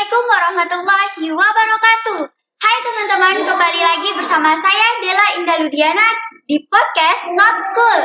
Assalamualaikum warahmatullahi wabarakatuh. Hai teman-teman, kembali lagi bersama saya Dela Indah Ludiana di podcast Not School.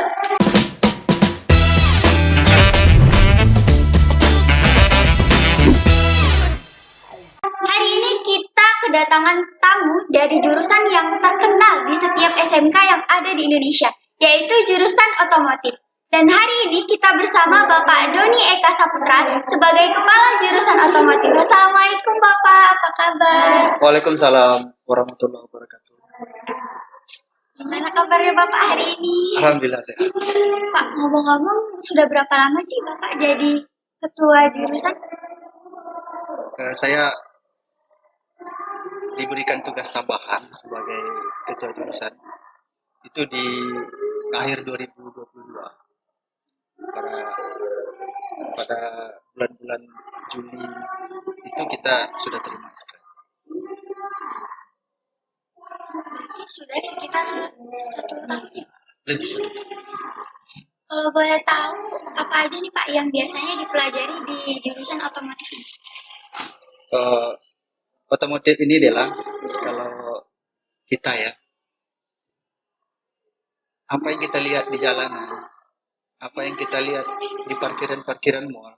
Hari ini kita kedatangan tamu dari jurusan yang terkenal di setiap SMK yang ada di Indonesia, yaitu jurusan otomotif. Dan hari ini kita bersama Bapak Doni Eka Saputra sebagai Kepala Jurusan Otomotif. Assalamualaikum Bapak, apa kabar? Waalaikumsalam warahmatullahi wabarakatuh. Gimana kabarnya Bapak hari ini? Alhamdulillah sehat. Pak, ngomong-ngomong, sudah berapa lama sih Bapak jadi ketua jurusan? Saya diberikan tugas tambahan sebagai ketua jurusan itu di akhir 2022 pada bulan-bulan Juli itu kita sudah terima SK. Berarti sudah sekitar 1 tahun ya Pak? Lebih satu. Kalau boleh tahu, apa aja nih Pak yang biasanya dipelajari di jurusan otomotif ini? Otomotif ini adalah kalau kita ya, apa yang kita lihat di jalanan, apa yang kita lihat di parkiran-parkiran mall,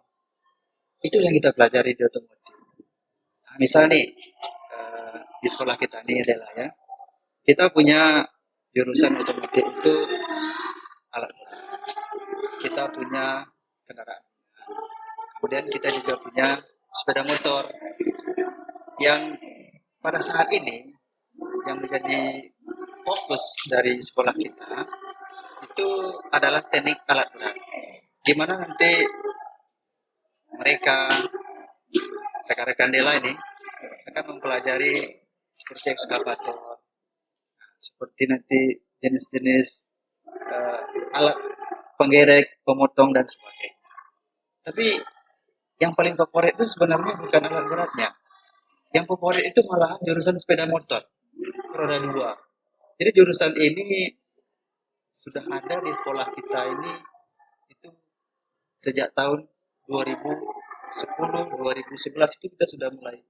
itu yang kita pelajari di otomotif. Nah, misal nih, di sekolah kita ini adalah ya, kita punya jurusan otomotif itu alat berat. Kita punya kendaraan. Kemudian kita juga punya sepeda motor yang pada saat ini yang menjadi fokus dari sekolah kita itu adalah teknik alat berat. Di mana nanti mereka rekan-rekan Dela ini akan mempelajari seperti ekskavator, seperti nanti jenis-jenis alat penggerek, pemotong dan sebagainya. Tapi yang paling favorit itu sebenarnya bukan alat beratnya. Yang favorit itu malah jurusan sepeda motor roda 2. Jadi jurusan ini sudah ada di sekolah kita ini itu sejak tahun 2010, 2011 itu kita sudah mulai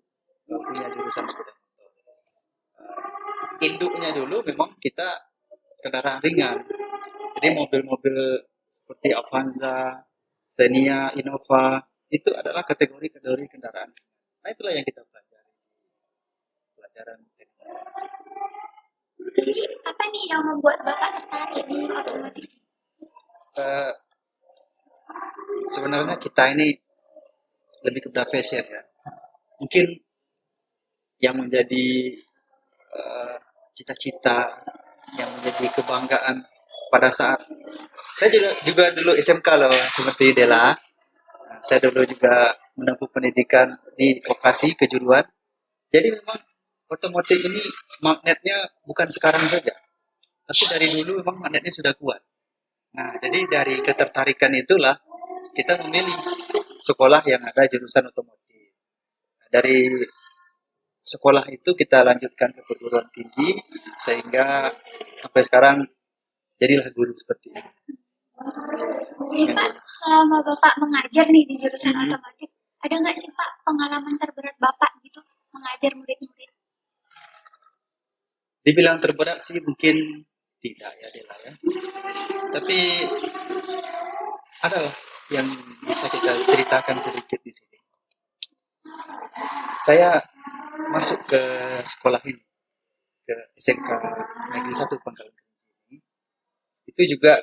punya jurusan sepeda motor. Induknya dulu memang kita kendaraan ringan. Jadi mobil-mobil seperti Avanza, Xenia, Innova itu adalah kategori-kategori kendaraan. Nah itulah yang kita pelajari. Pelajaran teknik. Jadi apa nih yang membuat Bapak tertarik di otomotif? Sebenarnya kita ini lebih kepada fashion ya. Mungkin yang menjadi cita-cita, yang menjadi kebanggaan pada saat saya juga dulu SMK loh seperti Dela. Saya dulu juga menempuh pendidikan di vokasi kejuruan. Jadi memang otomotif ini magnetnya bukan sekarang saja, tapi dari dulu memang magnetnya sudah kuat. Nah, jadi dari ketertarikan itulah kita memilih sekolah yang ada jurusan otomotif. Dari sekolah itu kita lanjutkan ke perguruan tinggi sehingga sampai sekarang jadilah guru seperti ini. Jadi Pak, selama Bapak mengajar nih di jurusan otomotif, ada nggak sih Pak pengalaman terberat Bapak gitu mengajar murid-murid? Dibilang terberat sih mungkin tidak ya Dela ya. Tapi ada yang bisa kita ceritakan sedikit di sini. Saya masuk ke sekolah ini, ke SMK Negeri 1 Pangkalan ini. Itu juga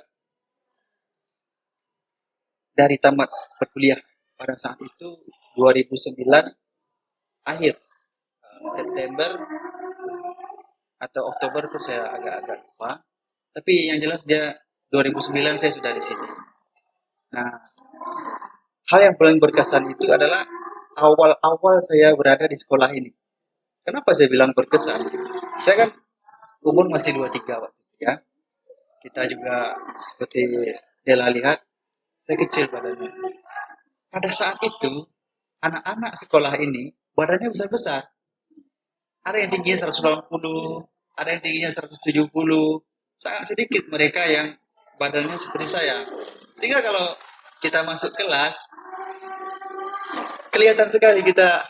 dari tamat perkuliahan pada saat itu 2009 akhir September atau Oktober itu saya agak lupa. Tapi yang jelas dia 2009 saya sudah di sini. Nah, hal yang paling berkesan itu adalah awal-awal saya berada di sekolah ini. Kenapa saya bilang berkesan? Saya kan umur masih 23 waktu itu ya. Kita juga seperti Dela lihat, saya kecil badannya. Pada saat itu, anak-anak sekolah ini badannya besar-besar. Ada yang tingginya 180, ada yang tingginya 170. Sangat sedikit mereka yang badannya seperti saya. Sehingga kalau kita masuk kelas, kelihatan sekali kita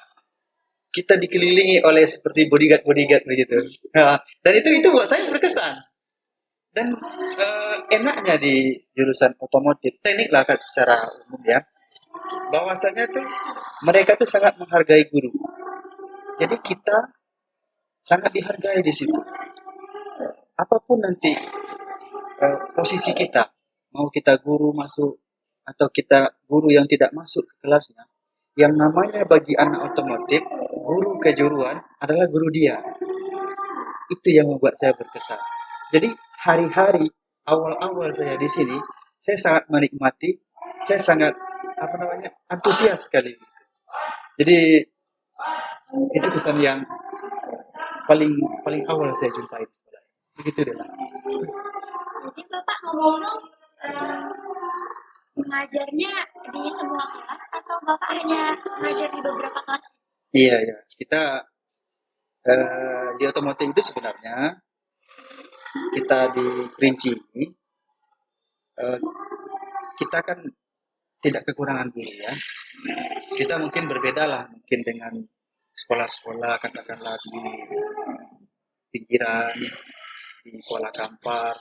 kita dikelilingi oleh seperti bodyguard begitu. Nah, dan itu buat saya berkesan. Dan enaknya di jurusan otomotif teknik lah kan secara umum ya, bahwasanya tuh mereka tuh sangat menghargai guru. Jadi kita sangat dihargai di situ. Apapun nanti posisi kita, mau kita guru masuk atau kita guru yang tidak masuk ke kelasnya, yang namanya bagi anak otomotif, guru kejuruan adalah guru dia. Itu yang membuat saya berkesan. Jadi hari-hari awal-awal saya di sini, saya sangat menikmati, saya sangat antusias sekali. Jadi itu kesan yang paling awal saya jumpai di sekolah. Begitu deh. Jadi Bapak ngomong-ngomong mengajarnya di semua kelas atau Bapak hanya mengajar di beberapa kelas? Iya. Kita di otomotif itu sebenarnya kita di Kerinci ini kita kan tidak kekurangan guru ya. Kita mungkin berbeda lah mungkin dengan sekolah-sekolah katakanlah di pinggiran, di Kuala Kampar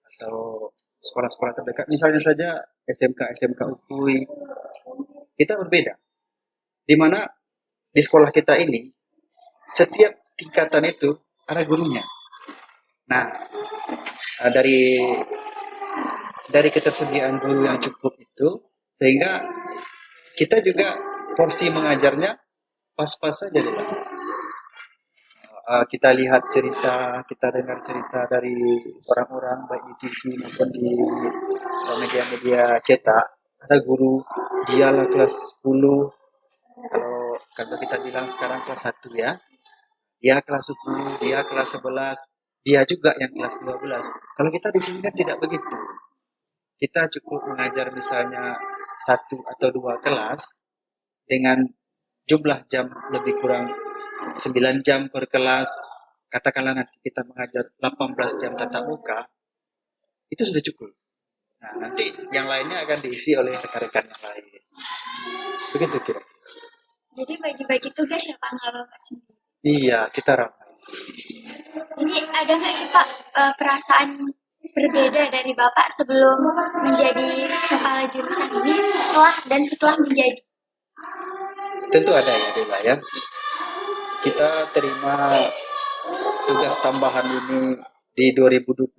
atau sekolah-sekolah terdekat. Misalnya saja SMK Ukui. Kita berbeda. Di mana di sekolah kita ini setiap tingkatan itu ada gurunya. Nah, dari ketersediaan guru yang cukup itu, sehingga kita juga porsi mengajarnya pas-pas saja. Kita lihat cerita, kita dengar cerita dari orang-orang baik di TV maupun di media-media cetak. Ada guru, dialah kelas 10, kalau kita bilang sekarang kelas 1 ya, dia kelas 10, dia kelas 11, dia juga yang kelas 12. Kalau kita di sini kan tidak begitu. Kita cukup mengajar misalnya 1 atau 2 kelas dengan jumlah jam lebih kurang 9 jam per kelas. Katakanlah nanti kita mengajar 18 jam tatap muka, itu sudah cukup. Nah, nanti yang lainnya akan diisi oleh rekan-rekan yang lain. Begitu kira. Jadi bagi-bagi tugas ya Pak, nggak Bapak sendiri? Iya, kita ramai. Ini ada nggak sih Pak perasaan berbeda dari Bapak sebelum menjadi kepala jurusan ini setelah menjadi? Tentu ada ya Dewa ya. Kita terima tugas tambahan ini di 2022.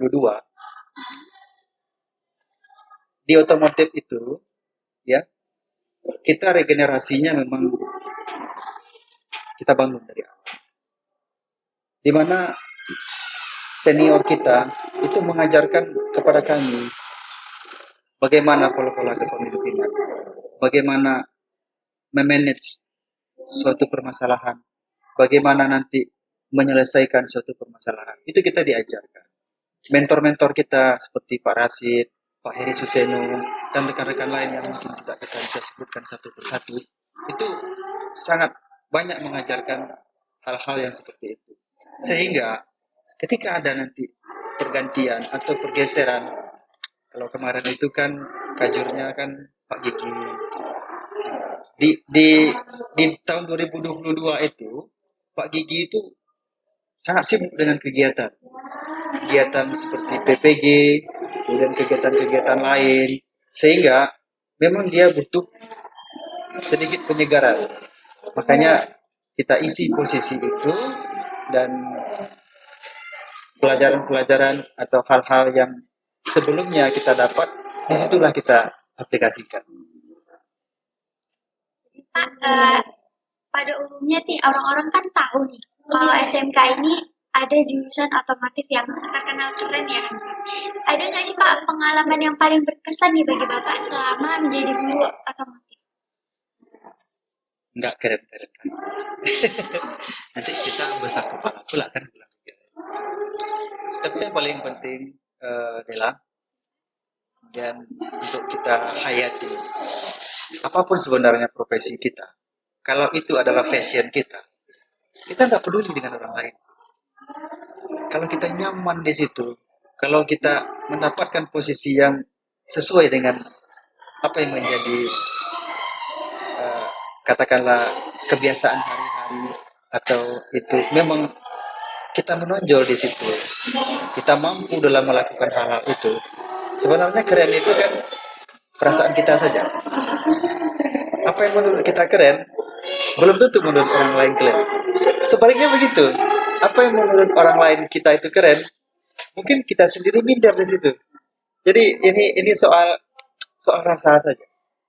Di otomotif itu ya, kita regenerasinya memang kita bangun dari awal. Di mana senior kita itu mengajarkan kepada kami bagaimana pola-pola kepemimpinan, bagaimana memanage suatu permasalahan, bagaimana nanti menyelesaikan suatu permasalahan. Itu kita diajarkan. Mentor-mentor kita seperti Pak Rasid, Pak Heri Suseno, dan rekan-rekan lain yang mungkin tidak kita bisa sebutkan satu persatu, itu sangat banyak mengajarkan hal-hal yang seperti itu. Sehingga ketika ada nanti pergantian atau pergeseran, kalau kemarin itu kan kajurnya kan Pak Gigi, di tahun 2022 itu Pak Gigi itu sangat sibuk dengan kegiatan seperti PPG, kemudian kegiatan-kegiatan lain, sehingga memang dia butuh sedikit penyegaran. Makanya kita isi posisi itu, dan pelajaran-pelajaran atau hal-hal yang sebelumnya kita dapat, disitulah kita aplikasikan. Pak, pada umumnya nih orang-orang kan tahu nih kalau SMK ini ada jurusan otomotif yang terkenal keren ya kan Pak. Ada nggak sih Pak pengalaman yang paling berkesan nih bagi Bapak selama menjadi guru otomotif? Enggak keren-keren kan. Nanti kita besar kepala pula kan. Tapi yang paling penting adalah dan untuk kita hayati apapun sebenarnya profesi kita, kalau itu adalah passion kita nggak peduli dengan orang lain. Kalau kita nyaman di situ, kalau kita mendapatkan posisi yang sesuai dengan apa yang menjadi katakanlah kebiasaan hari-hari, atau itu memang kita menonjol di situ, kita mampu dalam melakukan hal-hal itu, sebenarnya keren itu kan perasaan kita saja. Apa yang menurut kita keren belum tentu menurut orang lain keren. Sebaliknya begitu. Apa yang menurut orang lain kita itu keren, mungkin kita sendiri minder di situ. Jadi ini soal rasa saja.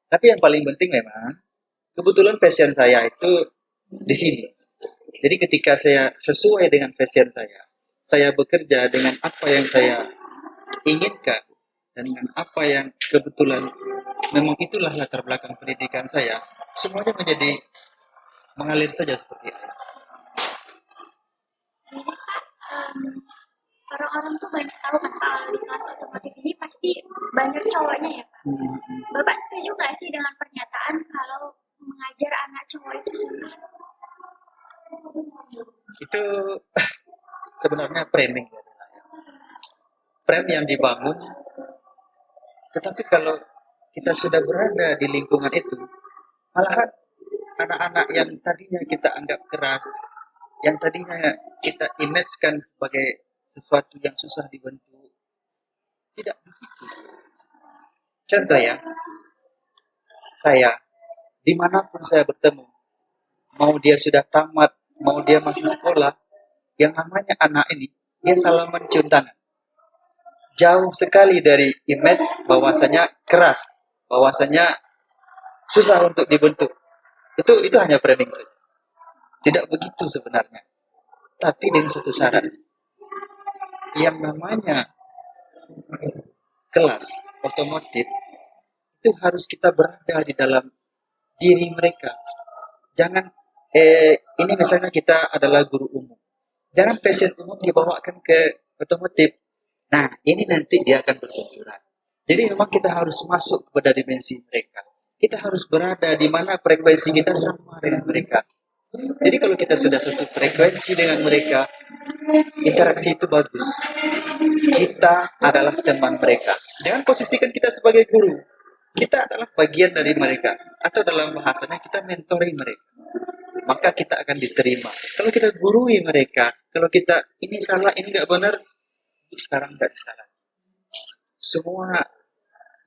Tapi yang paling penting memang kebetulan passion saya itu di sini. Jadi ketika saya sesuai dengan passion saya bekerja dengan apa yang saya inginkan dan dengan apa yang kebetulan memang itulah latar belakang pendidikan saya, semuanya menjadi mengalir saja seperti air. Jadi Pak, orang-orang tuh banyak tahu kan Pak, kalau di kelas otomotif ini pasti banyak cowoknya ya Pak. Bapak setuju nggak sih dengan pernyataan kalau mengajar anak cowok itu susah? Itu sebenarnya framing ya. Frame yang dibangun, tetapi kalau kita sudah berada di lingkungan itu, malahan anak-anak yang tadinya kita anggap keras, yang tadinya kita image-kan sebagai sesuatu yang susah dibentuk, tidak begitu. Contoh ya, saya dimanapun saya bertemu, mau dia sudah tamat, mau dia masih sekolah, yang namanya anak ini, dia salaman cium tangan. Jauh sekali dari image bahwasanya keras, bahwasanya susah untuk dibentuk. Itu hanya framing saja. Tidak begitu sebenarnya. Tapi dengan satu syarat. Yang namanya kelas otomotif itu harus kita berada di dalam diri mereka. Jangan ini misalnya kita adalah guru umum. Jangan passion umum dibawakan ke otomotif. Nah, ini nanti dia akan berbenturan. Jadi memang kita harus masuk kepada dimensi mereka. Kita harus berada di mana frekuensi kita sama dengan mereka. Jadi kalau kita sudah satu frekuensi dengan mereka, interaksi itu bagus. Kita adalah teman mereka. Jangan posisikan kita sebagai guru. Kita adalah bagian dari mereka. Atau dalam bahasanya kita mentoring mereka. Maka kita akan diterima. Kalau kita gurui mereka, kalau kita ini salah, ini nggak benar, sekarang nggak bisa lagi. Semua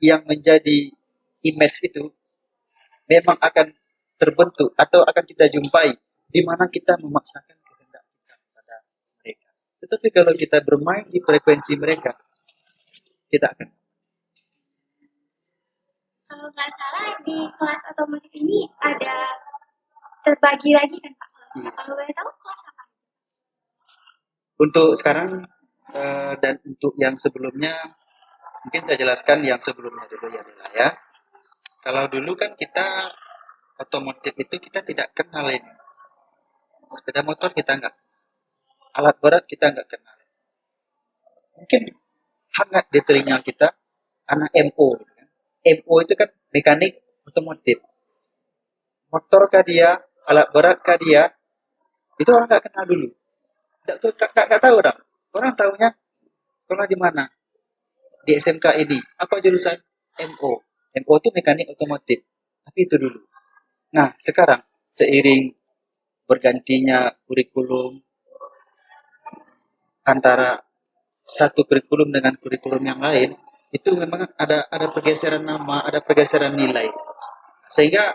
yang menjadi image itu memang akan terbentuk atau akan kita jumpai di mana kita memaksakan kehendak kita kepada mereka. Tetapi kalau kita bermain di frekuensi mereka, kita akan. Kalau nggak salah di kelas otomotif ini ada terbagi lagi kan Pak kelas. Kalau boleh tahu kelas apa? Untuk sekarang dan untuk yang sebelumnya, mungkin saya jelaskan yang sebelumnya dulu ya. Kalau dulu kan kita otomotif itu kita tidak kenal ini. Sepeda motor kita nggak, alat berat kita nggak kenal. Mungkin hangat di telinga kita anak MO. Gitu kan. MO itu kan mekanik otomotif. Motor kah dia, alat berat kah dia, itu orang nggak kenal dulu. Nggak tahu orang. Orang tahunya sekolah di mana? Di SMK ini. Apa jurusan? MO. MO itu mekanik otomotif. Tapi itu dulu. Nah, sekarang seiring bergantinya kurikulum antara satu kurikulum dengan kurikulum yang lain, itu memang ada pergeseran nama, ada pergeseran nilai. Sehingga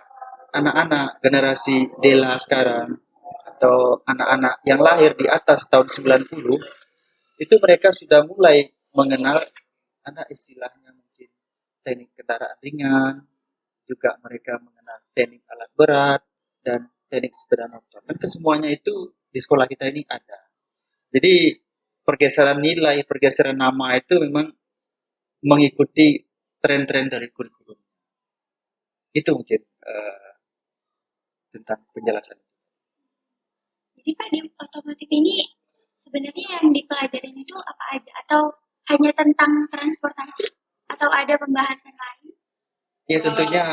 anak-anak generasi Dela sekarang atau anak-anak yang lahir di atas tahun 90 itu mereka sudah mulai mengenal ada istilahnya mungkin teknik kendaraan ringan, juga mereka mengenal teknik alat berat dan teknik sepeda motor. Dan kesemuanya itu di sekolah kita ini ada. Jadi pergeseran nilai, pergeseran nama itu memang mengikuti tren-tren dari kurikulum. Itu mungkin tentang penjelasan. Jadi Pak di otomotif ini sebenarnya yang dipelajarin itu apa aja? Atau hanya tentang transportasi? Atau ada pembahasan lain? Ya tentunya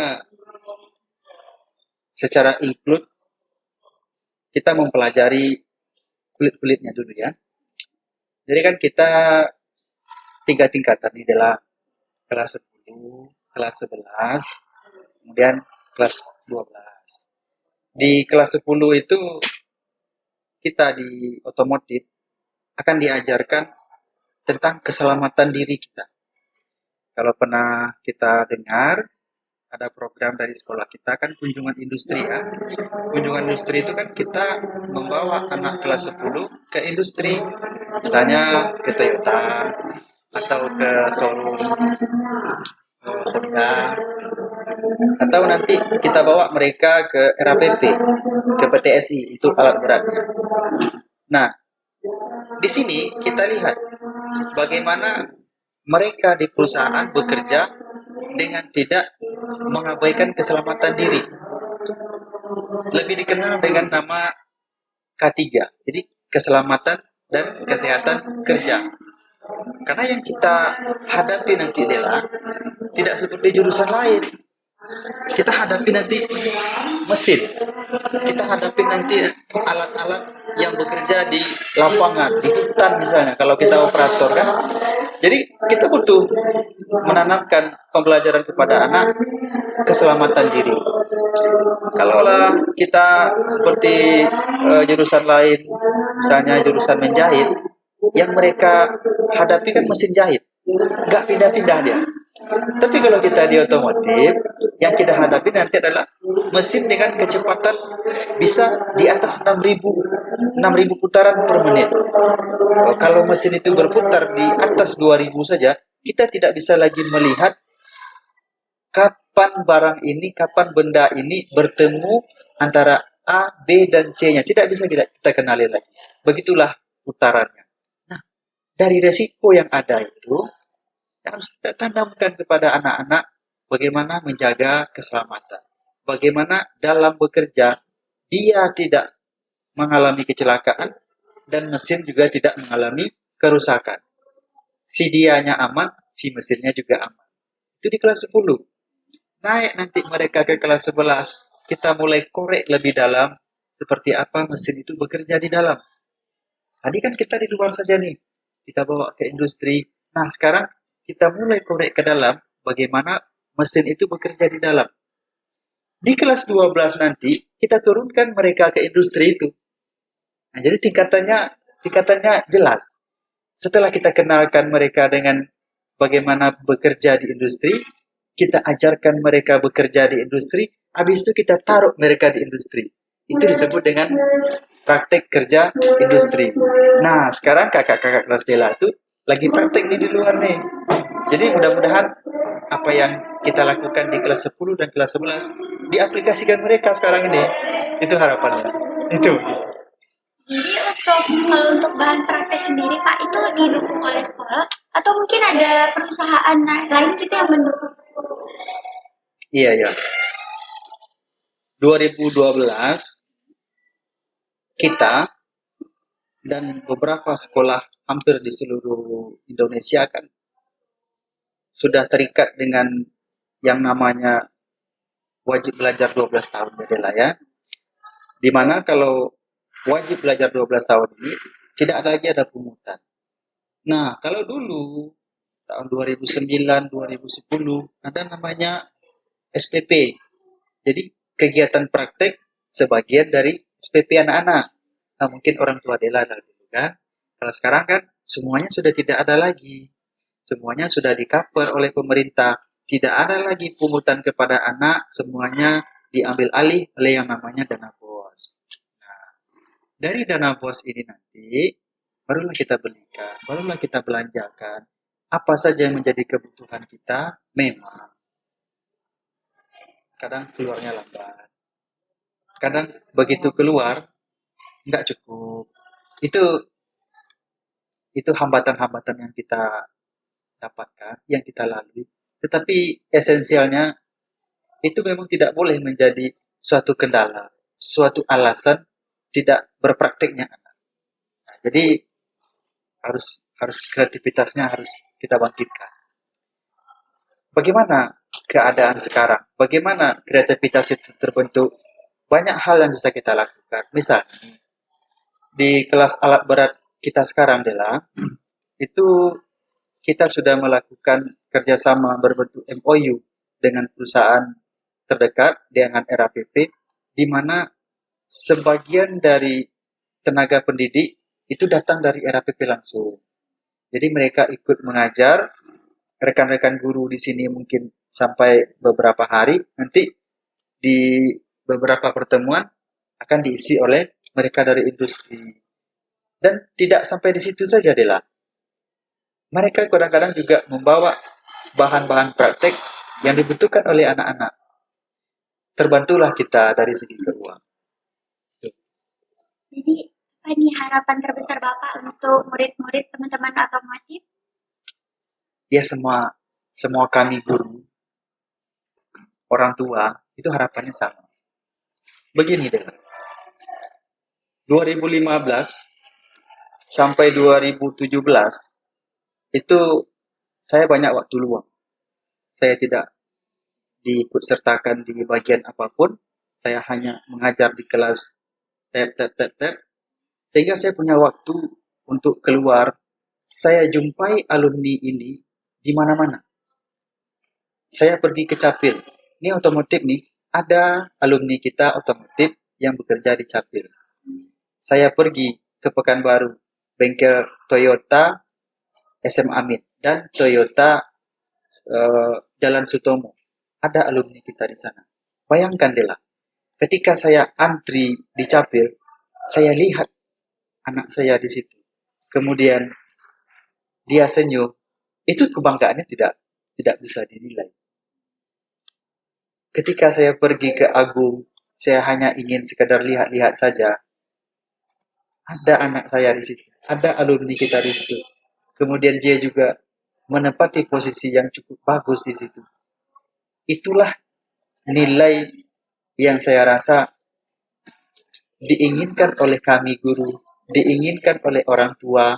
secara include kita mempelajari kulit-kulitnya dulu ya. Jadi kan kita 3 tingkatan ini adalah kelas 10, kelas 11, kemudian kelas 12. Di kelas 10 itu kita di otomotif akan diajarkan tentang keselamatan diri kita. Kalau pernah kita dengar, ada program dari sekolah kita kan kunjungan industri kan. Kunjungan industri itu kan kita membawa anak kelas 10 ke industri. Misalnya ke Toyota atau ke showroom Honda, atau nanti kita bawa mereka ke RAPP, ke PTSI, itu alat beratnya. Nah, di sini kita lihat bagaimana mereka di perusahaan bekerja dengan tidak mengabaikan keselamatan diri. Lebih dikenal dengan nama K3, jadi keselamatan dan kesehatan kerja. Karena yang kita hadapi nanti adalah tidak seperti jurusan lain. Kita hadapi nanti mesin. Kita hadapi nanti alat-alat yang bekerja di lapangan, di hutan misalnya, kalau kita operator kan. Jadi kita butuh menanamkan pembelajaran kepada anak keselamatan diri. Kalaulah kita seperti jurusan lain, misalnya jurusan menjahit, yang mereka hadapi kan mesin jahit, nggak pindah-pindah dia. Tapi kalau kita di otomotif, yang kita hadapi nanti adalah mesin dengan kecepatan bisa di atas 6.000 putaran per menit. Kalau mesin itu berputar di atas 2.000 saja, kita tidak bisa lagi melihat kapan kapan benda ini bertemu antara A, B, dan C-nya. Tidak bisa kita kenali lagi. Begitulah putarannya. Nah, dari resiko yang ada itu, harus kita tanamkan kepada anak-anak bagaimana menjaga keselamatan. Bagaimana dalam bekerja, dia tidak mengalami kecelakaan, dan mesin juga tidak mengalami kerusakan. Si dianya aman, si mesinnya juga aman. Itu di kelas 10. Naik nanti mereka ke kelas 11, kita mulai korek lebih dalam seperti apa mesin itu bekerja di dalam. Tadi kan kita di luar saja nih, kita bawa ke industri. Nah, sekarang kita mulai korek ke dalam bagaimana mesin itu bekerja di dalam. Di kelas 12 nanti kita turunkan mereka ke industri itu. Nah, jadi tingkatannya jelas. Setelah kita kenalkan mereka dengan bagaimana bekerja di industri, kita ajarkan mereka bekerja di industri, habis itu kita taruh mereka di industri. Itu disebut dengan praktek kerja industri. Nah, sekarang kakak-kakak kelas Dela itu lagi praktek di luar nih. Jadi mudah-mudahan apa yang kita lakukan di kelas 10 dan kelas 11 diaplikasikan mereka sekarang ini. Itu harapannya. Itu. Jadi kalau untuk bahan praktek sendiri Pak, itu didukung oleh sekolah atau mungkin ada perusahaan lain gitu yang mendukung? Iya. 2012 kita dan beberapa sekolah hampir di seluruh Indonesia kan sudah terikat dengan yang namanya wajib belajar 12 tahun jadilah ya. Dimana kalau wajib belajar 12 tahun ini tidak lagi ada pungutan. Nah, kalau dulu tahun 2009, 2010 ada namanya SPP. Jadi kegiatan praktek sebagian dari SPP anak-anak. Nah, mungkin orang tua Dela dulu kan. Kalau sekarang kan semuanya sudah tidak ada lagi. Semuanya sudah di-cover oleh pemerintah. Tidak ada lagi pungutan kepada anak, semuanya diambil alih oleh yang namanya dana BOS. Nah, dari dana BOS ini nanti barulah kita belikan, barulah kita belanjakan apa saja yang menjadi kebutuhan kita. Memang kadang keluarnya lambat, kadang begitu keluar nggak cukup. Itu hambatan-hambatan yang kita dapatkan, yang kita lalui. Tetapi esensialnya itu memang tidak boleh menjadi suatu kendala, suatu alasan tidak berpraktiknya anak. Nah, jadi harus kreativitasnya harus kita bangkitkan. Bagaimana keadaan sekarang? Bagaimana kreativitas itu terbentuk? Banyak hal yang bisa kita lakukan. Misalnya di kelas alat berat kita sekarang adalah itu kita sudah melakukan kerjasama berbentuk MOU dengan perusahaan terdekat dengan RAPP, di mana sebagian dari tenaga pendidik itu datang dari RAPP langsung. Jadi mereka ikut mengajar, rekan-rekan guru di sini mungkin sampai beberapa hari, nanti di beberapa pertemuan akan diisi oleh mereka dari industri. Dan tidak sampai di situ saja, Dela. Mereka kadang-kadang juga membawa bahan-bahan praktek yang dibutuhkan oleh anak-anak. Terbantulah kita dari segi keuangan. Jadi, apa nih harapan terbesar Bapak untuk murid-murid teman-teman otomotif? Ya semua kami guru, orang tua, itu harapannya sama. Begini deh, 2015 sampai 2017 itu saya banyak waktu luang. Saya tidak diikut sertakan di bagian apapun. Saya hanya mengajar di kelas tap. Sehingga saya punya waktu untuk keluar. Saya jumpai alumni ini di mana-mana. Saya pergi ke Capil. Ini otomotif nih. Ada alumni kita otomotif yang bekerja di Capil. Saya pergi ke Pekanbaru. Bengkel Toyota SM Amin dan Toyota Jalan Sutomo. Ada alumni kita di sana. Bayangkan Dela, ketika saya antri di Capil, saya lihat anak saya di situ. Kemudian dia senyum. Itu kebanggaannya tidak bisa dinilai. Ketika saya pergi ke Agung, saya hanya ingin sekadar lihat-lihat saja. Ada anak saya di situ. Ada alumni kita di situ. Kemudian dia juga menempati posisi yang cukup bagus di situ. Itulah nilai yang saya rasa diinginkan oleh kami guru, diinginkan oleh orang tua,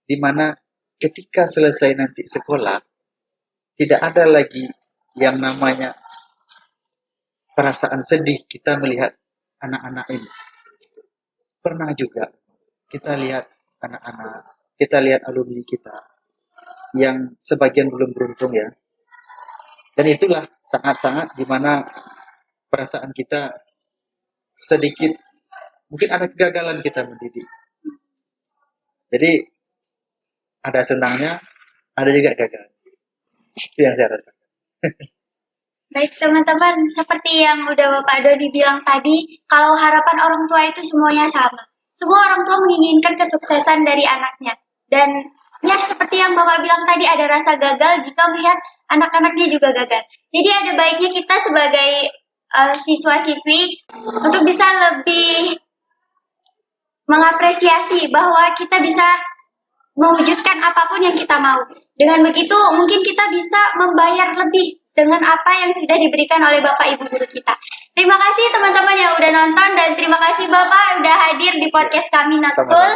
di mana ketika selesai nanti sekolah, tidak ada lagi yang namanya perasaan sedih kita melihat anak-anak ini. Pernah juga kita lihat anak-anak, kita lihat alumni kita yang sebagian belum beruntung ya. Dan itulah sangat-sangat di mana perasaan kita sedikit, mungkin ada kegagalan kita mendidik. Jadi ada senangnya, ada juga gagal. Itu yang saya rasa. Baik teman-teman, seperti yang udah Bapak Doni bilang tadi, kalau harapan orang tua itu semuanya sama. Semua orang tua menginginkan kesuksesan dari anaknya. Dan ya seperti yang Bapak bilang tadi, ada rasa gagal jika melihat anak-anaknya juga gagal. Jadi ada baiknya kita sebagai siswa-siswi untuk bisa lebih mengapresiasi bahwa kita bisa mewujudkan apapun yang kita mau. Dengan begitu mungkin kita bisa membayar lebih dengan apa yang sudah diberikan oleh Bapak Ibu guru kita. Terima kasih teman-teman yang udah nonton dan terima kasih Bapak udah hadir di podcast kami Not School.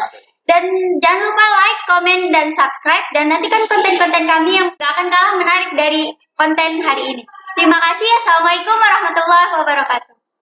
Dan jangan lupa like, komen, dan subscribe. Dan nantikan konten-konten kami yang gak akan kalah menarik dari konten hari ini. Terima kasih. Assalamualaikum warahmatullahi wabarakatuh.